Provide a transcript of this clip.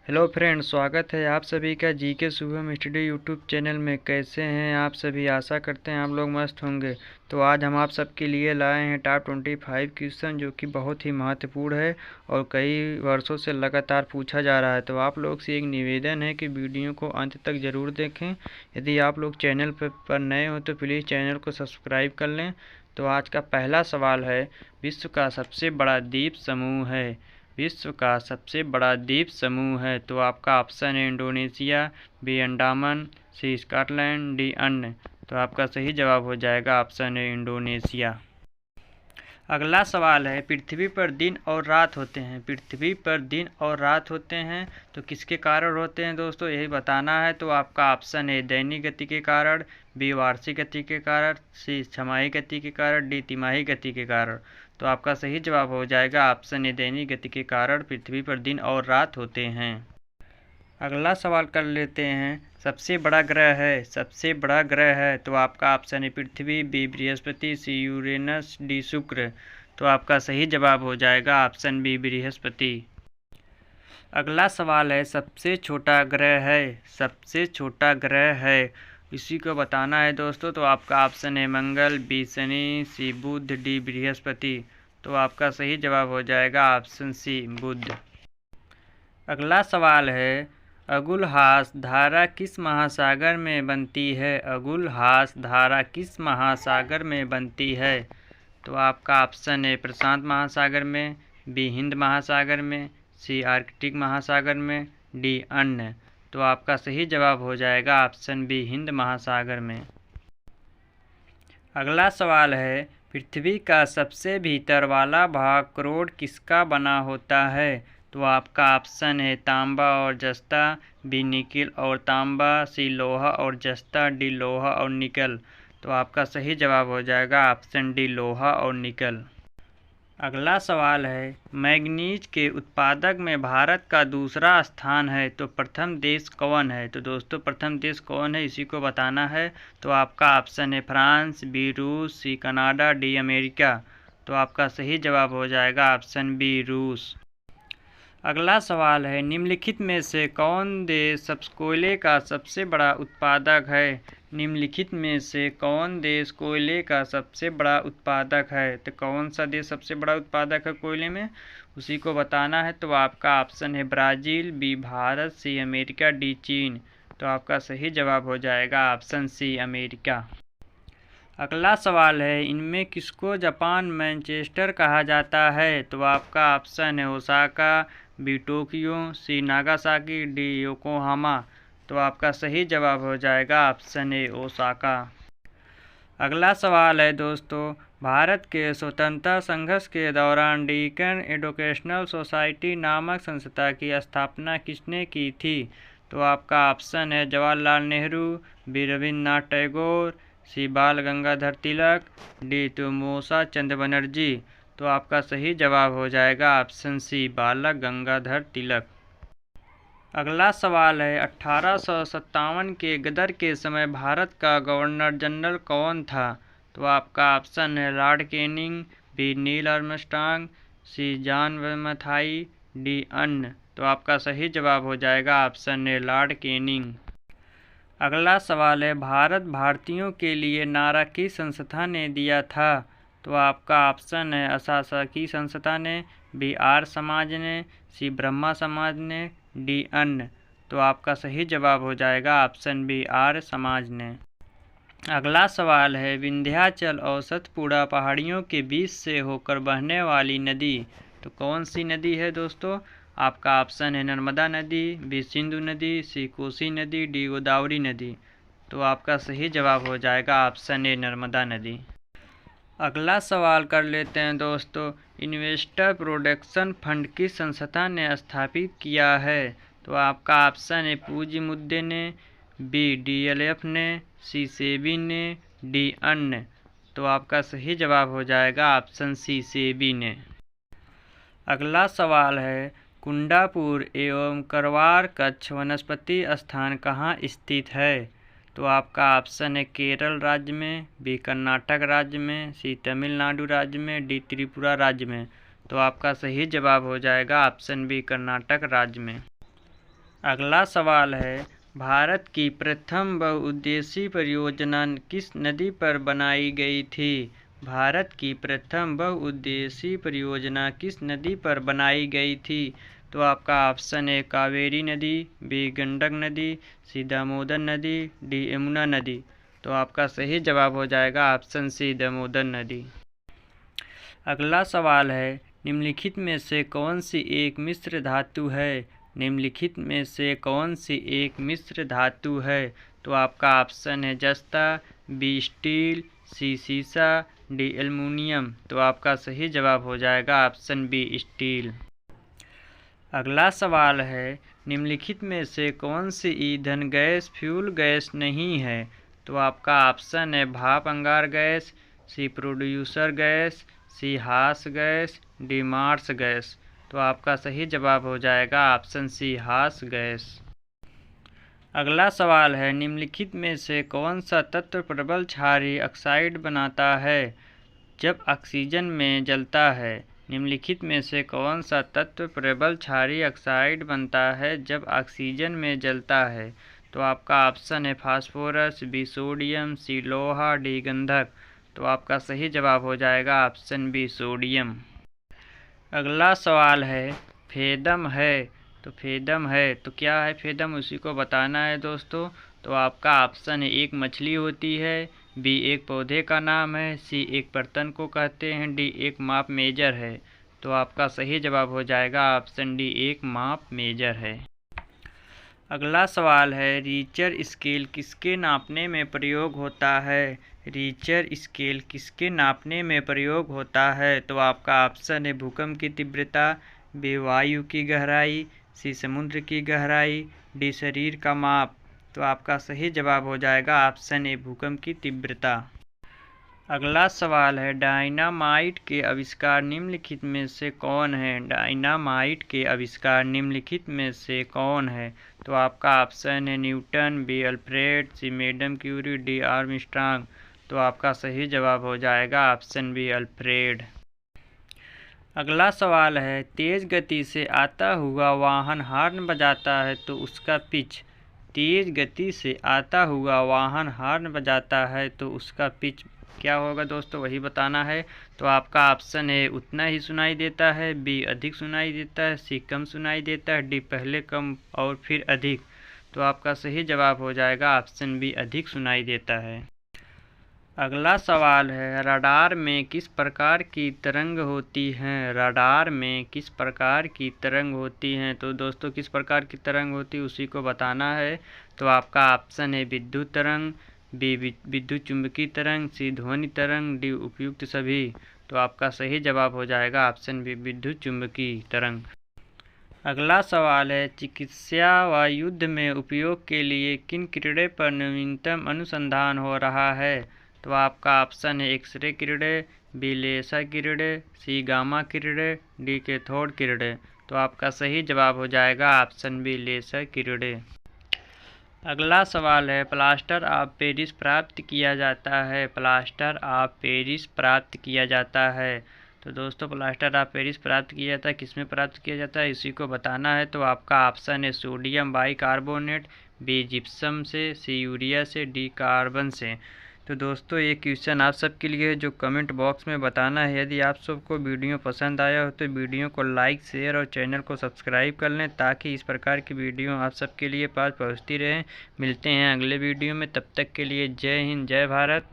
Hello friends, स्वागत है आप सभी का GK Shubham study YouTube channel में। कैसे हैं आप सभी? आशा करते हैं आप लोग मस्त होंगे। तो आज हम आप सबके लिए लाए हैं टॉप 25 क्वेश्चन, जो कि बहुत ही महत्वपूर्ण है और कई वर्षों से लगातार पूछा जा रहा है। तो आप लोग से एक निवेदन है कि वीडियो को अंत तक ज़रूर देखें। यदि आप लोग चैनल पर नए हो तो प्लीज़ चैनल को सब्सक्राइब कर लें। तो आज का पहला सवाल है, विश्व का सबसे बड़ा द्वीप समूह है। विश्व का सबसे बड़ा द्वीप समूह है। तो आपका ऑप्शन है इंडोनेशिया, बी अंडमान, सी स्कॉटलैंड, डी अन्य। तो आपका सही जवाब हो जाएगा ऑप्शन है इंडोनेशिया। अगला सवाल है, पृथ्वी पर दिन और रात होते हैं। पृथ्वी पर दिन और रात होते हैं तो किसके कारण होते हैं दोस्तों, यही बताना है। तो आपका ऑप्शन है दैनिक गति के कारण, बी वार्षिक गति के कारण, सी छमाही गति के कारण, डी तिमाही गति के कारण। तो आपका सही जवाब हो जाएगा ऑप्शन है दैनिक गति के कारण पृथ्वी पर दिन और रात होते हैं। अगला सवाल कर लेते हैं, सबसे बड़ा ग्रह है। सबसे बड़ा ग्रह है तो आपका ऑप्शन है पृथ्वी, बी बृहस्पति, सी यूरेनस, डी शुक्र। तो आपका सही जवाब हो जाएगा ऑप्शन बी बृहस्पति। अगला सवाल है, सबसे छोटा ग्रह है। सबसे छोटा ग्रह है, इसी को बताना है दोस्तों। तो आपका ऑप्शन है मंगल, बी शनि, सी बुध, डी बृहस्पति। तो आपका सही जवाब हो जाएगा ऑप्शन सी बुध। अगला सवाल है, अगुलहास धारा किस महासागर में बनती है। अगुलहास धारा किस महासागर में बनती है। तो आपका ऑप्शन है प्रशांत महासागर में, बी हिंद महासागर में, सी आर्कटिक महासागर में, डी अन्य। तो आपका सही जवाब हो जाएगा ऑप्शन बी हिंद महासागर में। अगला सवाल है, पृथ्वी का सबसे भीतर वाला भाग करोड़ किसका बना होता है। तो आपका ऑप्शन है तांबा और जस्ता, बी निकिल और तांबा, सी लोहा और जस्ता, डी लोहा और निकल। तो आपका सही जवाब हो जाएगा ऑप्शन डी लोहा और निकल। अगला सवाल है, मैग्नीज के उत्पादक में भारत का दूसरा स्थान है। तो प्रथम देश कौन है। तो दोस्तों प्रथम देश कौन है, इसी को बताना है। तो आपका ऑप्शन है फ्रांस, बी रूस, सी कनाडा, डी अमेरिका। तो आपका सही जवाब हो जाएगा ऑप्शन बी रूस। अगला सवाल है, निम्नलिखित में से कौन देश कोयले का सबसे बड़ा उत्पादक है। निम्नलिखित में से कौन देश कोयले का सबसे बड़ा उत्पादक है। तो कौन सा देश सबसे बड़ा उत्पादक है कोयले में, उसी को बताना है। तो आपका ऑप्शन है Brazil, B Bharat, C America, D चीन। तो आपका सही जवाब हो जाएगा ऑप्शन सी अमेरिका। अगला सवाल है, इनमें किसको जापान मैनचेस्टर कहा जाता है। तो आपका ऑप्शन है ओसाका, बी टोक्यो, सी नागासाकी, डी योकोहामा। तो आपका सही जवाब हो जाएगा ऑप्शन ए ओसाका। अगला सवाल है दोस्तों, भारत के स्वतंत्रता संघर्ष के दौरान डेक्कन एजुकेशनल सोसाइटी नामक संस्था की स्थापना किसने की थी। तो आपका ऑप्शन है जवाहरलाल नेहरू, बी रविन्द्रनाथ टैगोर, सी बाल गंगाधर तिलक, डी तमोसा चंद बनर्जी। तो आपका सही जवाब हो जाएगा ऑप्शन सी बाल गंगाधर तिलक। अगला सवाल है, 1857 के गदर के समय भारत का गवर्नर जनरल कौन था। तो आपका ऑप्शन है Lord Canning, B Neil Armstrong, C John Mathai, D अन्य। तो आपका सही जवाब हो जाएगा ऑप्शन है लॉर्ड कैनिंग। अगला सवाल है, भारत भारतीयों के लिए नारा किस संस्था ने दिया था। तो आपका ऑप्शन है अशासकीय संस्था ने, बी आर्य समाज ने, सी ब्रह्मा समाज ने, डी अन्य। तो आपका सही जवाब हो जाएगा ऑप्शन बी आर्य समाज ने। अगला सवाल है, विंध्याचल और सतपुड़ा पहाड़ियों के बीच से होकर बहने वाली नदी तो कौन सी नदी है दोस्तों। आपका ऑप्शन है नर्मदा नदी, बी सिंधु नदी, सी कोसी नदी, डी गोदावरी नदी। तो आपका सही जवाब हो जाएगा ऑप्शन ए नर्मदा नदी। अगला सवाल कर लेते हैं दोस्तों, इन्वेस्टर प्रोटेक्शन फंड किस संस्था ने स्थापित किया है। तो आपका ऑप्शन है पूंजी मुद्दे ने, बी डीएलएफ ने, सी सेबी ने, डी अन्य। तो आपका सही जवाब हो जाएगा ऑप्शन सी सेबी ने। अगला सवाल है, कुंडापुर एवं करवार कच्छ वनस्पति स्थान कहाँ स्थित है। तो आपका ऑप्शन है केरल राज्य में, बी कर्नाटक राज्य में, सी तमिलनाडु राज्य में, डी त्रिपुरा राज्य में। तो आपका सही जवाब हो जाएगा ऑप्शन बी कर्नाटक राज्य में। अगला सवाल है, भारत की प्रथम बहुउद्देशीय परियोजना किस नदी पर बनाई गई थी? भारत की प्रथम बहुउद्देशीय परियोजना किस नदी पर बनाई गई थी? तो आपका ऑप्शन है कावेरी नदी, बी गंडक नदी, सी दामोदर नदी, डी यमुना नदी। तो आपका सही जवाब हो जाएगा ऑप्शन सी दामोदर नदी। अगला सवाल है, निम्नलिखित में से कौन सी एक मिश्र धातु है? निम्नलिखित में से कौन सी एक मिश्र धातु है? तो आपका ऑप्शन है जस्ता, बी स्टील, सी सीसा, डी एल्युमिनियम। तो आपका सही जवाब हो जाएगा ऑप्शन बी स्टील। अगला सवाल है, निम्नलिखित में से कौन सी ईंधन गैस फ्यूल गैस नहीं है? तो आपका ऑप्शन है भाप अंगार गैस, सी प्रोड्यूसर गैस, सी हास गैस, डी मार्स गैस। तो आपका सही जवाब हो जाएगा ऑप्शन सी हास गैस। अगला सवाल है, निम्नलिखित में से कौन सा तत्व प्रबल क्षारीय ऑक्साइड बनाता है जब ऑक्सीजन में जलता है? निम्नलिखित में से कौन सा तत्व प्रबल क्षारीय ऑक्साइड बनता है जब ऑक्सीजन में जलता है? तो आपका ऑप्शन है फास्फोरस, बी सोडियम, सी लोहा, डी गंधक। तो आपका सही जवाब हो जाएगा ऑप्शन बी सोडियम। अगला सवाल है, फेदम है तो क्या है फेदम, उसी को बताना है दोस्तों। तो आपका ऑप्शन है एक मछली होती है, बी एक पौधे का नाम है, सी एक बर्तन को कहते हैं, डी एक माप मेजर है। तो आपका सही जवाब हो जाएगा ऑप्शन डी एक माप मेजर है। अगला सवाल है, रीचर स्केल किसके नापने में प्रयोग होता है? रीचर स्केल किसके नापने में प्रयोग होता है? तो आपका ऑप्शन है भूकंप की तीव्रता, बी वायु की गहराई, सी समुद्र की गहराई, डी शरीर का माप। तो आपका सही जवाब हो जाएगा ऑप्शन ए भूकंप की तीव्रता। अगला सवाल है, डायनामाइट के आविष्कार निम्नलिखित में से कौन है? डायनामाइट के आविष्कार निम्नलिखित में से कौन है? तो आपका ऑप्शन है न्यूटन, बी अल्फ्रेड, सी मैडम क्यूरी, डी आर्मस्ट्रांग। तो आपका सही जवाब हो जाएगा ऑप्शन बी अल्फ्रेड। अगला सवाल है, तेज गति से आता हुआ वाहन हॉर्न बजाता है तो उसका पिच। तेज गति से आता हुआ वाहन हॉर्न बजाता है तो उसका पिच क्या होगा दोस्तों, वही बताना है। तो आपका ऑप्शन है उतना ही सुनाई देता है, बी अधिक सुनाई देता है, सी कम सुनाई देता है, डी पहले कम और फिर अधिक। तो आपका सही जवाब हो जाएगा ऑप्शन बी अधिक सुनाई देता है। अगला सवाल है, रडार में किस प्रकार की तरंग होती हैं? रडार में किस प्रकार की तरंग होती हैं? तो दोस्तों किस प्रकार की तरंग होती है उसी को बताना है। तो आपका ऑप्शन है विद्युत तरंग, बी विद्युत चुंबकीय तरंग, सी ध्वनि तरंग, डी उपयुक्त सभी। तो आपका सही जवाब हो जाएगा ऑप्शन बी विद्युत चुंबकीय तरंग। अगला सवाल है, चिकित्सा व युद्ध में उपयोग के लिए किन किरणें पर नवीनतम अनुसंधान हो रहा है? तो आपका ऑप्शन है एक्सरे किरणें, बी लेसर किरणें, सी गामा किरणें, डी कैथोड किरणें। तो आपका सही जवाब हो जाएगा ऑप्शन बी लेसर किरणें। अगला सवाल है, प्लास्टर ऑफ पेरिस प्राप्त किया जाता है। प्लास्टर ऑफ पेरिस प्राप्त किया जाता है। तो दोस्तों प्लास्टर ऑफ पेरिस प्राप्त किया जाता है, किसमें प्राप्त किया जाता है इसी को बताना है। तो आपका ऑप्शन है सोडियम बाइकार्बोनेट, बी जिप्सम से, सी यूरिया से, डी कार्बन से। तो दोस्तों ये क्वेश्चन आप सबके लिए है जो कमेंट बॉक्स में बताना है। यदि आप सबको वीडियो पसंद आया हो तो वीडियो को लाइक, शेयर और चैनल को सब्सक्राइब कर लें ताकि इस प्रकार की वीडियो आप सबके लिए पास पहुंचती रहे। मिलते हैं अगले वीडियो में, तब तक के लिए जय हिंद, जय भारत।